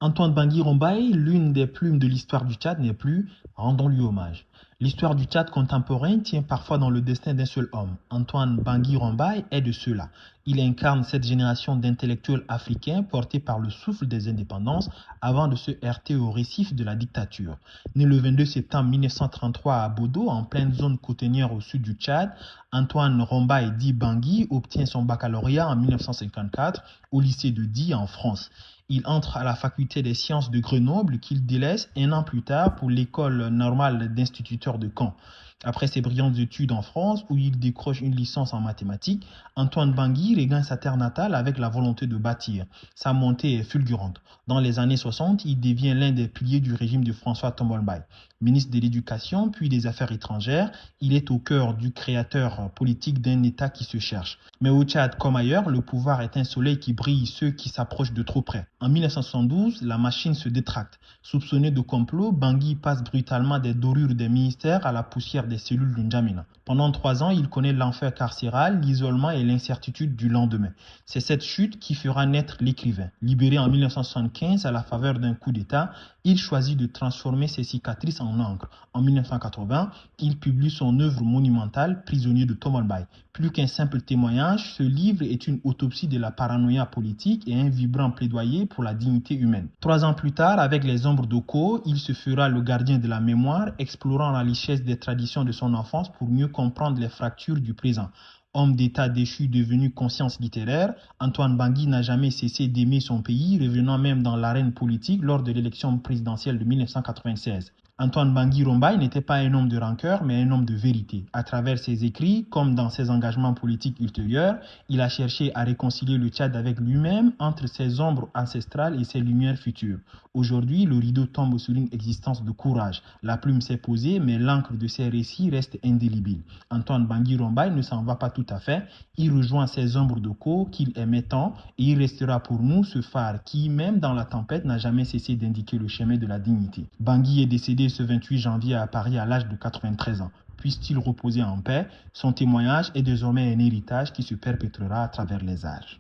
Antoine Bangui Rombaï, l'une des plumes de l'histoire du Tchad, n'est plus, rendons-lui hommage. L'histoire du Tchad contemporain tient parfois dans le destin d'un seul homme. Antoine Bangui Rombaï est de ceux-là. Il incarne cette génération d'intellectuels africains portés par le souffle des indépendances avant de se heurter au récif de la dictature. Né le 22 septembre 1933 à Bodo, en pleine zone côtière au sud du Tchad, Antoine Rombaï dit Bangui obtient son baccalauréat en 1954 au lycée de Die en France. Il entre à la faculté des sciences de Grenoble qu'il délaisse un an plus tard pour l'école normale d'instituteurs de Caen. Après ses brillantes études en France, où il décroche une licence en mathématiques, Antoine Bangui regagne sa terre natale avec la volonté de bâtir. Sa montée est fulgurante. Dans les années 60, il devient l'un des piliers du régime de François Tombolbaï. Ministre de l'Éducation puis des Affaires étrangères, il est au cœur du créateur politique d'un État qui se cherche. Mais au Tchad comme ailleurs, le pouvoir est un soleil qui brille ceux qui s'approchent de trop près. En 1972, la machine se détracte. Soupçonné de complot, Bangui passe brutalement des dorures des ministères à la poussière des cellules de N'Djamena. Pendant 3 ans, il connaît l'enfer carcéral, l'isolement et l'incertitude du lendemain. C'est cette chute qui fera naître l'écrivain. Libéré en 1975 à la faveur d'un coup d'État, il choisit de transformer ses cicatrices en encre. En 1980, il publie son œuvre monumentale, Prisonnier de Tombolbaï. Plus qu'un simple témoignage, ce livre est une autopsie de la paranoïa politique et un vibrant plaidoyer pour la dignité humaine. 3 ans plus tard, avec Les Ombres d'Oko, il se fera le gardien de la mémoire, explorant la richesse des traditions de son enfance pour mieux comprendre les fractures du présent. Homme d'État déchu devenu conscience littéraire, Antoine Bangui n'a jamais cessé d'aimer son pays, revenant même dans l'arène politique lors de l'élection présidentielle de 1996. Antoine Bangui Rombaï n'était pas un homme de rancœur, mais un homme de vérité. À travers ses écrits, comme dans ses engagements politiques ultérieurs, il a cherché à réconcilier le Tchad avec lui-même entre ses ombres ancestrales et ses lumières futures. Aujourd'hui, le rideau tombe sur une existence de courage. La plume s'est posée, mais l'encre de ses récits reste indélébile. Antoine Bangui Rombaï ne s'en va pas tout à fait. Il rejoint ses ombres de co qu'il aimait tant et il restera pour nous ce phare qui, même dans la tempête, n'a jamais cessé d'indiquer le chemin de la dignité. Bangui est décédé ce 28 janvier à Paris à l'âge de 93 ans. Puisse-t-il reposer en paix, son témoignage est désormais un héritage qui se perpétuera à travers les âges.